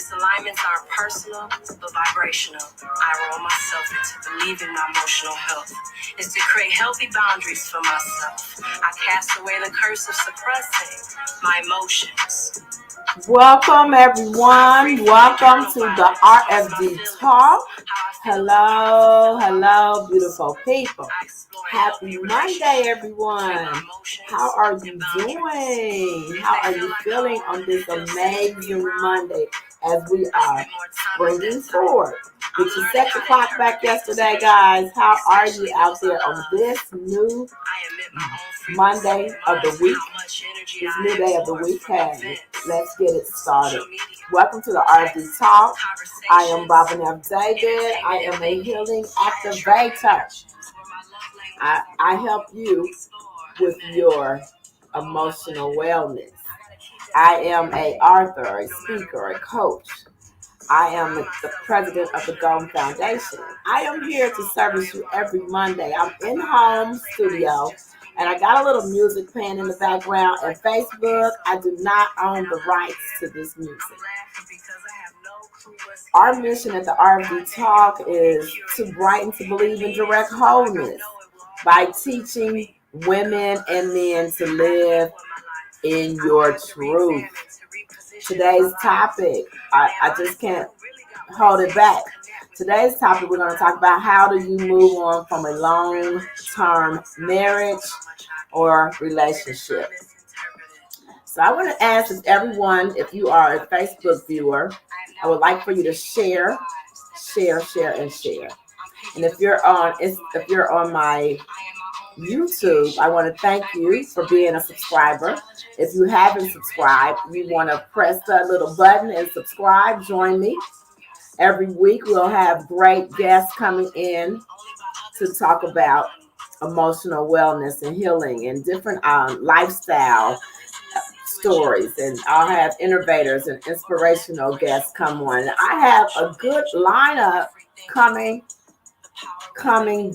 Misalignments aren't personal, but vibrational. I roll myself into believing my emotional health is to create healthy boundaries for myself. I cast away the curse of suppressing my emotions. Welcome, everyone. Welcome to the RFD Talk. Hello, beautiful people. Happy Monday, everyone. How are you doing? How are you feeling on this amazing Monday as we are springing forward? Did you set the clock back yesterday, guys? How are you out there on this new Monday of the week? This new day of the week. Hey, let's get it started. Welcome to the RFD Talk. I am Robin F. David. I am a healing activator. I help you with your emotional wellness. I am an author, a speaker, a coach. I am the president of the Golden Foundation. I am here to service you every Monday. I'm in home studio, and I got a little music playing in the background. And Facebook, I do not own the rights to this music. Our mission at the RFD Talk is to brighten, to believe in direct wholeness by teaching women and men to live in your truth. Today's topic, I just can't hold it back. Today's topic, we're going to talk about how do you move on from a long-term marriage or relationship. So I want to ask everyone, if you are a Facebook viewer, I would like for you to share. And if you're on my YouTube, I want to thank you for being a subscriber. If you haven't subscribed, you want to press that little button and subscribe. Join me. Every week we'll have great guests coming in to talk about emotional wellness and healing and different lifestyle stories. And I'll have innovators and inspirational guests come on. I have a good lineup coming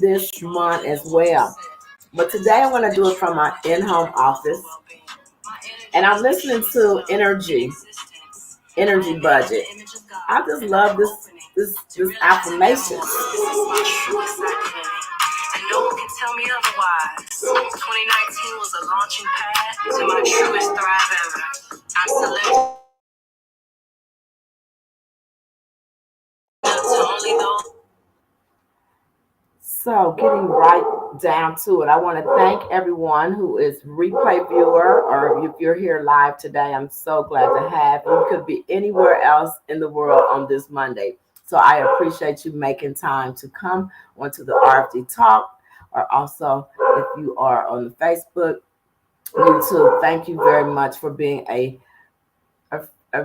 this month as well. But today I want to do it from my in-home office. And I'm listening to Energy Budget. I just love this affirmation. And no one can tell me otherwise. 2019 was a launching pad to my truest thrive ever. I'm selected to only those. So getting right down to it, I want to thank everyone who is replay viewer, or if you're here live today, I'm so glad to have you. You could be anywhere else in the world on this Monday. So I appreciate you making time to come onto the RFD Talk, or also if you are on the Facebook, YouTube, thank you very much for being a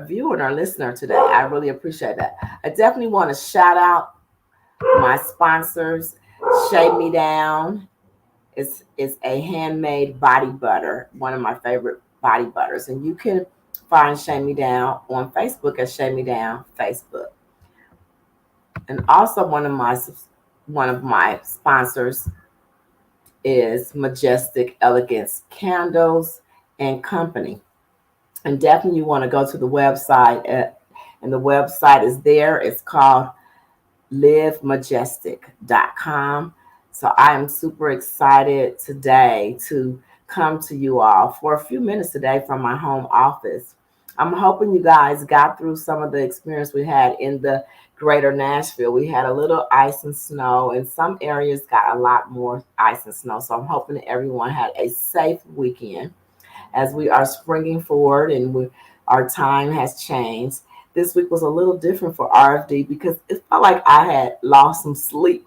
viewer or listener today. I really appreciate that. I definitely want to shout out my sponsors. Shave Me Down is a handmade body butter, one of my favorite body butters. And you can find Shave Me Down on Facebook at Shave Me Down Facebook. And also one of my sponsors is Majestic Elegance Candles and Company. And definitely you want to go to the website, and the website is there. It's called livemajestic.com. So I am super excited today to come to you all for a few minutes today from my home office. I'm hoping you guys got through some of the experience we had in the greater Nashville. We had a little ice and snow, and some areas got a lot more ice and snow. So I'm hoping that everyone had a safe weekend as we are springing forward and our time has changed. This week was a little different for RFD because it felt like I had lost some sleep.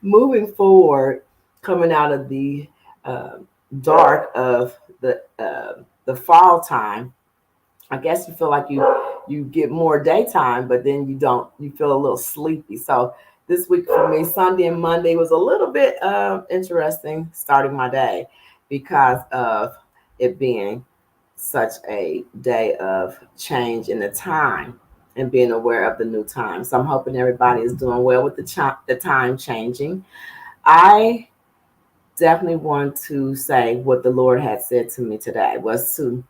Moving forward, coming out of the dark of the fall time, I guess you feel like you get more daytime, but then you feel a little sleepy. So this week for me, Sunday and Monday was a little bit interesting starting my day because of it being such a day of change in the time and being aware of the new time. So I'm hoping everybody is doing well with the time changing. I definitely want to say what the Lord had said to me today was to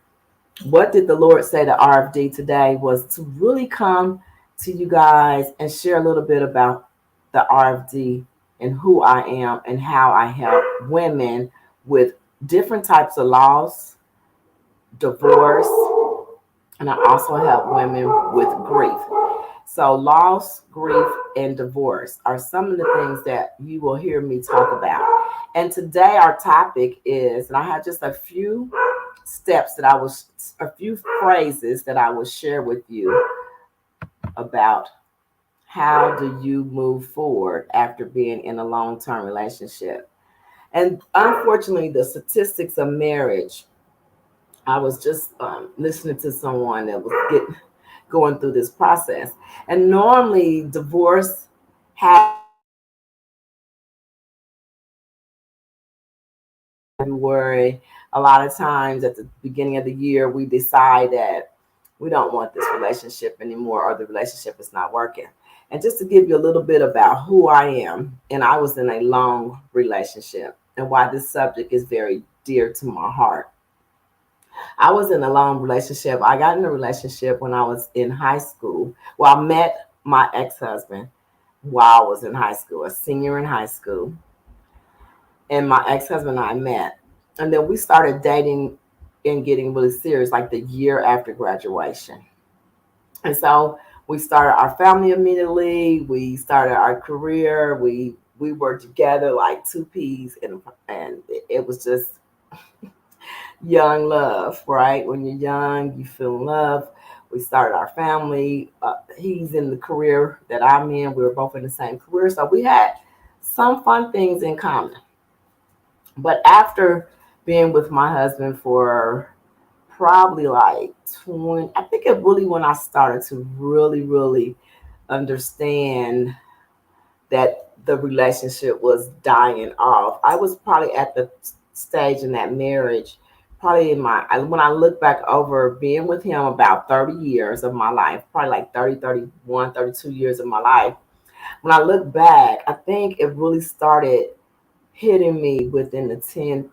what did the Lord say to RFD today was to really come to you guys and share a little bit about the RFD and who I am and how I help women with different types of loss, divorce, and I also help women with grief. So, loss, grief, and divorce are some of the things that you will hear me talk about. And today, our topic is, and I have just a few steps that a few phrases that I will share with you about how do you move forward after being in a long-term relationship. And unfortunately, the statistics of marriage, I was just listening to someone that was going through this process. And normally, divorce happens in February. A lot of times at the beginning of the year, we decide that we don't want this relationship anymore or the relationship is not working. And just to give you a little bit about who I am, and I was in a long relationship and why this subject is very dear to my heart. I was in a long relationship. I got in a relationship when I was in high school. Well, I met my ex-husband while I was in high school, a senior in high school. And my ex-husband and I met. And then we started dating and getting really serious like the year after graduation. And so we started our family immediately. We started our career. We were together like two peas, and it was just young love, right? When you're young, you feel in love. We started our family. He's in the career that I'm in. We were both in the same career, so we had some fun things in common. But after being with my husband for probably like 20, I think it really when I started to really understand that the relationship was dying off. I was probably at the stage in that marriage, probably when I look back over being with him about 30 years of my life, probably like 30, 31, 32 years of my life. When I look back, I think it really started hitting me within the 10th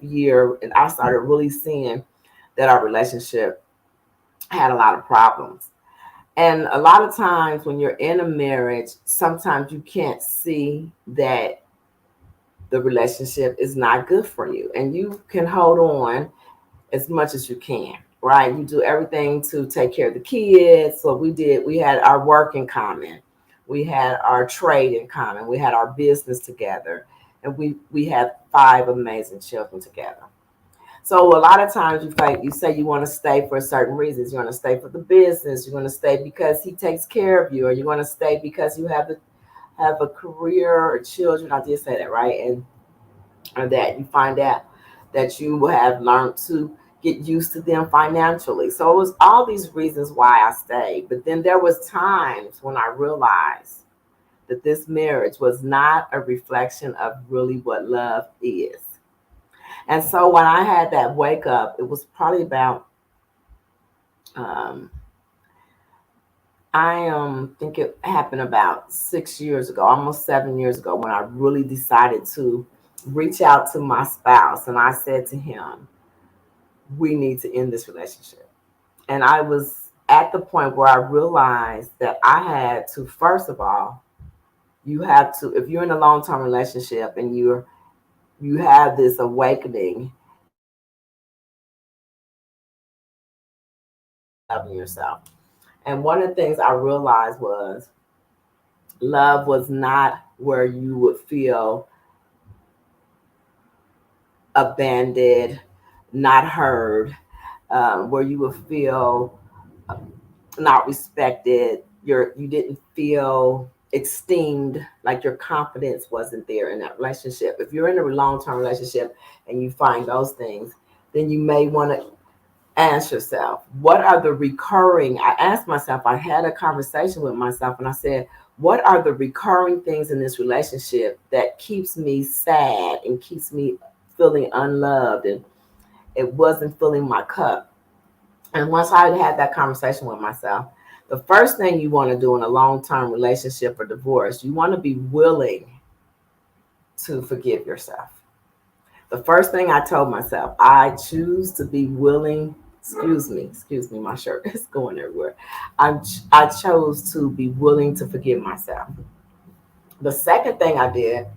year, and I started really seeing that our relationship had a lot of problems. And a lot of times when you're in a marriage, sometimes you can't see that the relationship is not good for you. And you can hold on as much as you can, right? You do everything to take care of the kids. So we had our work in common. We had our trade in common. We had our business together. And we had 5 amazing children together. So a lot of times you say you want to stay for certain reasons. You want to stay for the business. You want to stay because he takes care of you, or you want to stay because you have a career or children. I did say that, right? And that you find out that you have learned to get used to them financially. So it was all these reasons why I stayed. But then there was times when I realized that this marriage was not a reflection of really what love is. And so when I had that wake up, it was probably about, um, think it happened about 6 years ago, almost 7 years ago, when I really decided to reach out to my spouse. And I said to him, we need to end this relationship. And I was at the point where I realized that I had to, first of all, you have to, if you're in a long-term relationship and you have this awakening, loving yourself. And one of the things I realized was love was not where you would feel abandoned, not heard, where you would feel not respected. You didn't feel esteemed, like your confidence wasn't there in that relationship. If you're in a long-term relationship and you find those things, then you may want to ask yourself, what are the recurring, I asked myself, I had a conversation with myself and I said, what are the recurring things in this relationship that keeps me sad and keeps me feeling unloved and it wasn't filling my cup? And once I had that conversation with myself, the first thing you want to do in a long-term relationship or divorce, you want to be willing to forgive yourself. The first thing I told myself, I choose to be willing. Excuse me, my shirt is going everywhere. I chose to be willing to forgive myself. The second thing I did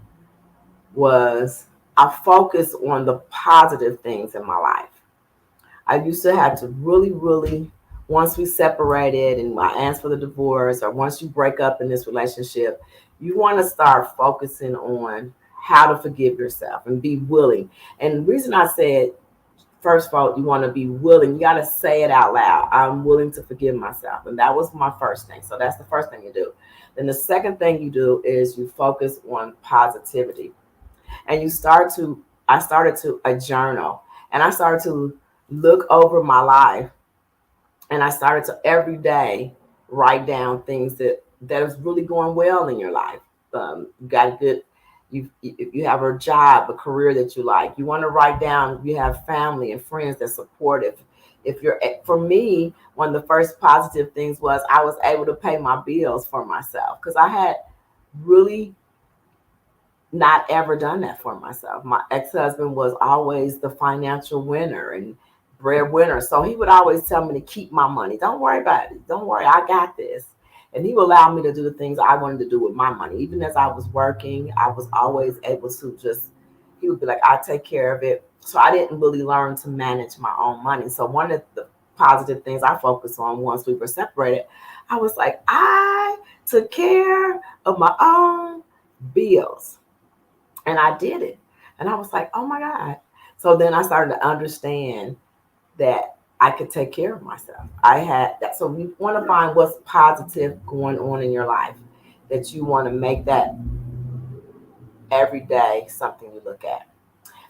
was I focused on the positive things in my life. I used to have to really, once we separated and I asked for the divorce, or once you break up in this relationship, you want to start focusing on how to forgive yourself and be willing. And the reason I said, first of all, you want to be willing, you got to say it out loud. I'm willing to forgive myself. And that was my first thing. So that's the first thing you do. Then the second thing you do is you focus on positivity. And I started to a journal, and I started to look over my life, and I started to every day write down things that is really going well in your life. You got a good, you have a job, a career that you like. You want to write down. You have family and friends that's supportive. If you're, for me, one of the first positive things was I was able to pay my bills for myself, because I had really not ever done that for myself. My ex-husband was always the financial winner and breadwinner. So he would always tell me to keep my money. Don't worry about it. Don't worry, I got this. And he would allow me to do the things I wanted to do with my money. Even as I was working, I was always able to just, he would be like, I'll take care of it. So I didn't really learn to manage my own money. So one of the positive things I focused on once we were separated, I was like, I took care of my own bills. And I did it. And I was like, oh my God. So then I started to understand that I could take care of myself. I had that. So you want to find what's positive going on in your life, that you want to make that every day something you look at.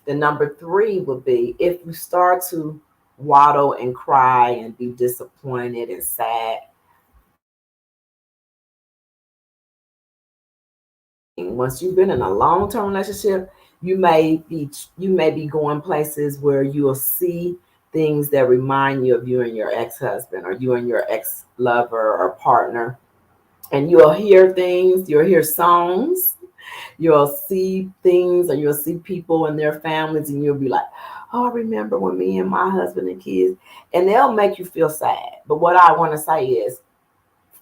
The number three would be, if you start to waddle and cry and be disappointed and sad, once you've been in a long-term relationship, you may be going places where you will see things that remind you of you and your ex-husband, or you and your ex-lover or partner. And you'll hear things, you'll hear songs, you'll see things, or you'll see people and their families, and you'll be like, oh, I remember when me and my husband and kids. And they'll make you feel sad. But what I want to say is,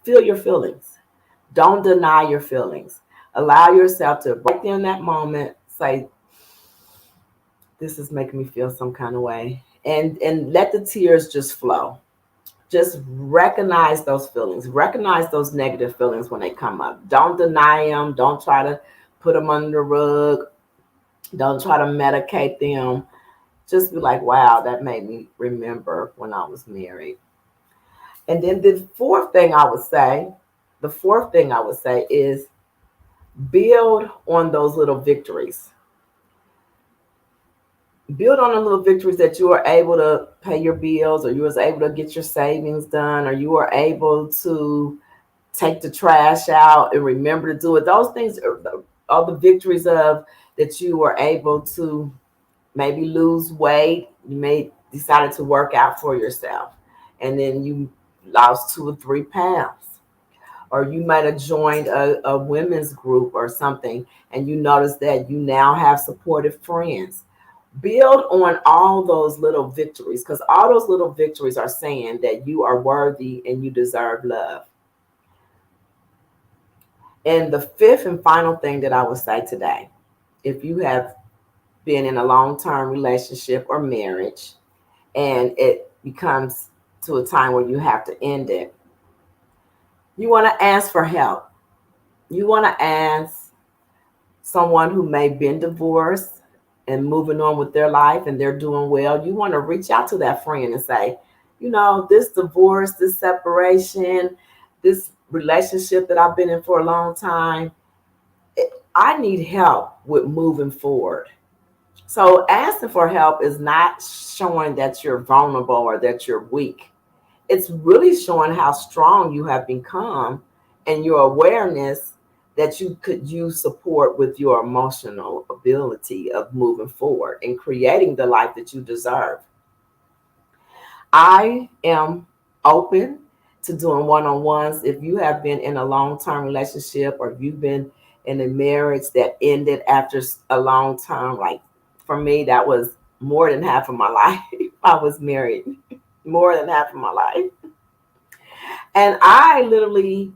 feel your feelings. Don't deny your feelings. Allow yourself to, right there in that moment, say, this is making me feel some kind of way. And let the tears just flow. Just recognize those feelings. Recognize those negative feelings when they come up. Don't deny them. Don't try to put them under the rug. Don't try to medicate them. Just be like, wow, that made me remember when I was married. And then the fourth thing I would say is, build on those little victories. Build on the little victories that you are able to pay your bills, or you was able to get your savings done, or you were able to take the trash out and remember to do it. Those things are the victories of that you were able to maybe lose weight. You may decided to work out for yourself, and then you lost 2 or 3 pounds. Or you might have joined a women's group or something, and you notice that you now have supportive friends. Build on all those little victories, because all those little victories are saying that you are worthy and you deserve love. And the fifth and final thing that I would say today, if you have been in a long-term relationship or marriage and it becomes to a time where you have to end it, you want to ask for help. You want to ask someone who may have been divorced and moving on with their life and they're doing well. You want to reach out to that friend and say, this divorce, this separation, this relationship that I've been in for a long time, I need help with moving forward. So asking for help is not showing that you're vulnerable or that you're weak. It's really showing how strong you have become, and your awareness that you could use support with your emotional ability of moving forward and creating the life that you deserve. I am open to doing one-on-ones. If you have been in a long-term relationship, or if you've been in a marriage that ended after a long time, like for me, that was more than half of my life. I was married more than half of my life. And I literally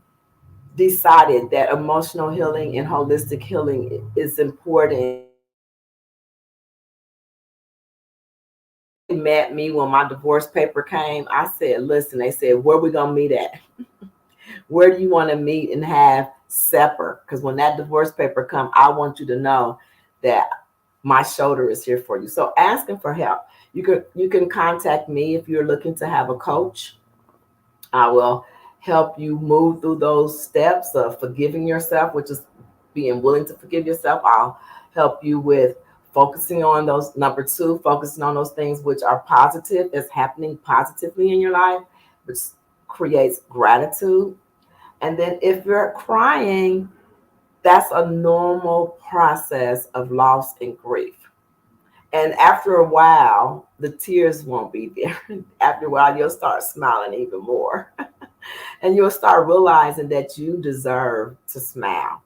decided that emotional healing and holistic healing is important. They met me when my divorce paper came. I said, listen, they said, where we going to meet at? Where do you want to meet and have separate? Because when that divorce paper come, I want you to know that my shoulder is here for you. So asking for help. You can contact me if you're looking to have a coach. I will help you move through those steps of forgiving yourself, which is being willing to forgive yourself. I'll help you with focusing on those, number two, focusing on those things which are positive, that's happening positively in your life, which creates gratitude. And then if you're crying, that's a normal process of loss and grief. And after a while, the tears won't be there. After a while, you'll start smiling even more. And you'll start realizing that you deserve to smile.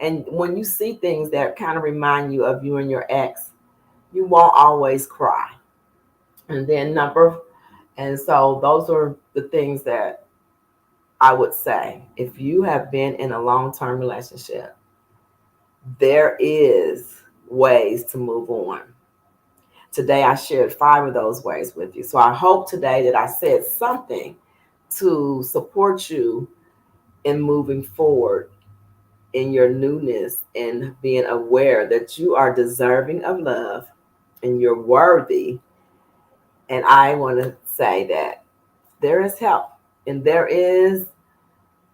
And when you see things that kind of remind you of you and your ex, you won't always cry. And then and so those are the things that I would say. If you have been in a long-term relationship, there is ways to move on. Today, I shared 5 of those ways with you. So I hope today that I said something to support you in moving forward in your newness and being aware that you are deserving of love and you're worthy. And I want to say that there is help and there is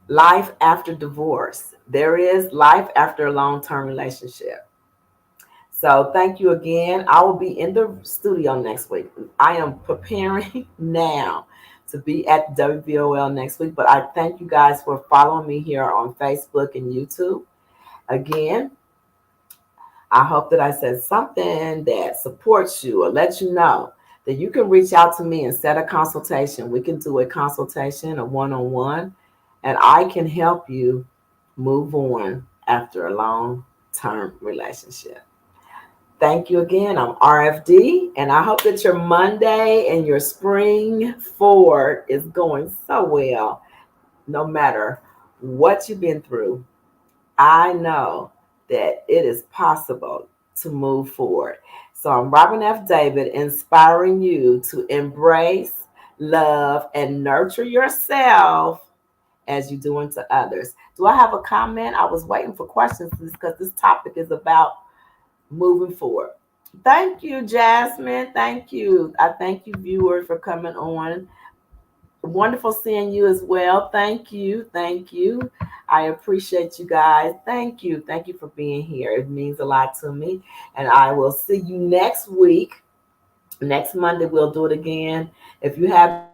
life after divorce. There is life after a long-term relationship. So thank you again. I will be in the studio next week. I am preparing now to be at WVOL next week, but I thank you guys for following me here on Facebook and YouTube. Again, I hope that I said something that supports you or lets you know that you can reach out to me and set a consultation. We can do a consultation, a one-on-one, and I can help you move on after a long-term relationship. Thank you again. I'm RFD, and I hope that your Monday and your spring forward is going so well, no matter what you've been through. I know that it is possible to move forward. So I'm Robin F. David, inspiring you to embrace, love, and nurture yourself as you do unto others. Do I have a comment? I was waiting for questions because this topic is about moving forward. Thank you, Jasmine. Thank you. I thank you, viewers, for coming on. Wonderful seeing you as well. Thank you. Thank you. I appreciate you guys. Thank you. Thank you for being here. It means a lot to me. And I will see you next week. Next Monday, we'll do it again. If you have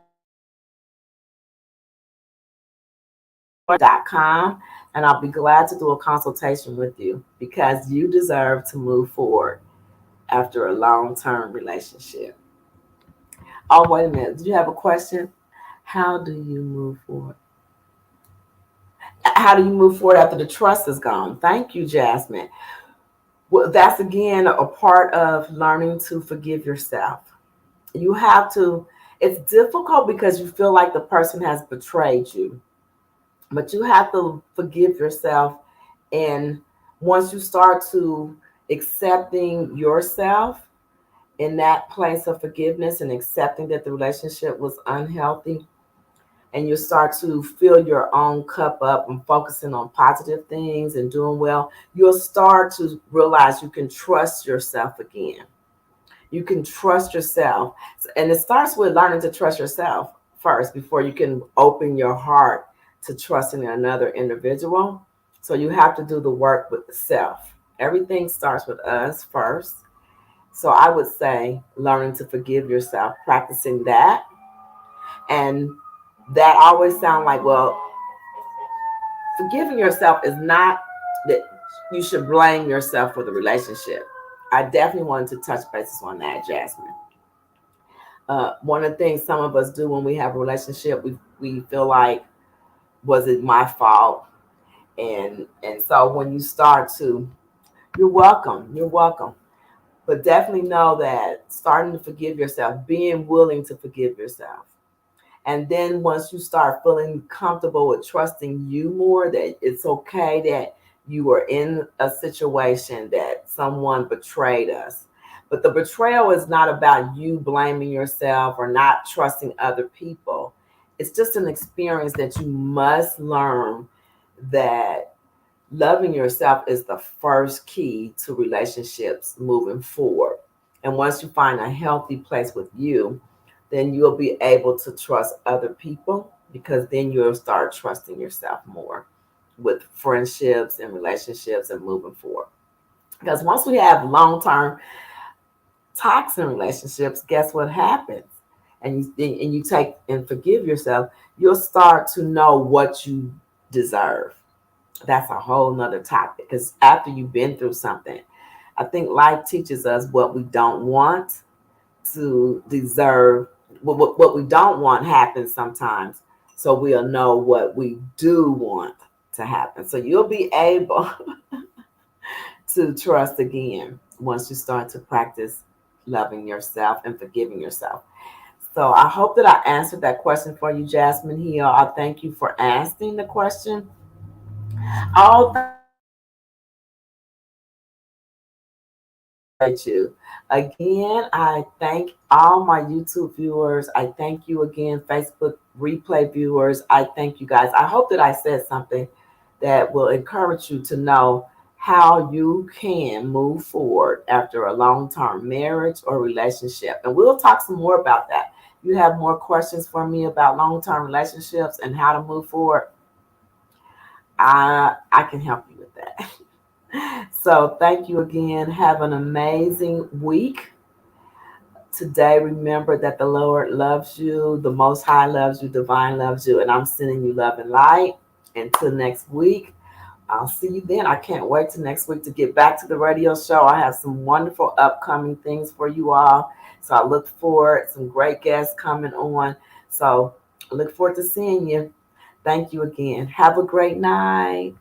.com, and I'll be glad to do a consultation with you because you deserve to move forward after a long-term relationship. Oh, wait a minute. Do you have a question? How do you move forward? How do you move forward after the trust is gone? Thank you, Jasmine. Well, that's again a part of learning to forgive yourself. You have to, it's difficult because you feel like the person has betrayed you, but you have to forgive yourself. And once you start to accepting yourself in that place of forgiveness and accepting that the relationship was unhealthy, and you start to fill your own cup up and focusing on positive things and doing well, you'll start to realize you can trust yourself again. You can trust yourself. And it starts with learning to trust yourself first before you can open your heart to trusting another individual. So you have to do the work with the self. Everything starts with us first. So I would say learning to forgive yourself, practicing that. And that always sound like, well, forgiving yourself is not that you should blame yourself for the relationship. I definitely wanted to touch bases on that, Jasmine. One of the things some of us do when we have a relationship, we feel like, was it my fault? And so when you start to, you're welcome. But definitely know that starting to forgive yourself, being willing to forgive yourself. And then once you start feeling comfortable with trusting you more, that it's okay that you were in a situation that someone betrayed us. But the betrayal is not about you blaming yourself or not trusting other people. It's just an experience that you must learn that loving yourself is the first key to relationships moving forward. And once you find a healthy place with you, then you'll be able to trust other people, because then you'll start trusting yourself more with friendships and relationships and moving forward. Because once we have long term toxic relationships, guess what happens? And you take and forgive yourself, you'll start to know what you deserve. That's a whole nother topic, because after you've been through something, I think life teaches us what we don't want to deserve. What we don't want happens sometimes, so we'll know what we do want to happen. So you'll be able to trust again once you start to practice loving yourself and forgiving yourself. So I hope that I answered that question for you, Jasmine Hill. I thank you for asking the question. Oh, thank you, Jasmine. I appreciate you. Again, I thank all my YouTube viewers. I thank you again, Facebook replay viewers. I thank you guys. I hope that I said something that will encourage you to know how you can move forward after a long term marriage or relationship. And we'll talk some more about that. You have more questions for me about long term relationships and how to move forward, I can help you with that. So thank you again. Have an amazing week. Today, remember that the Lord loves you, the Most High loves you, Divine loves you, and I'm sending you love and light. Until next week, I'll see you then. I can't wait till next week to get back to the radio show. I have some wonderful upcoming things for you all. So I look forward, some great guests coming on. So I look forward to seeing you. Thank you again. Have a great night.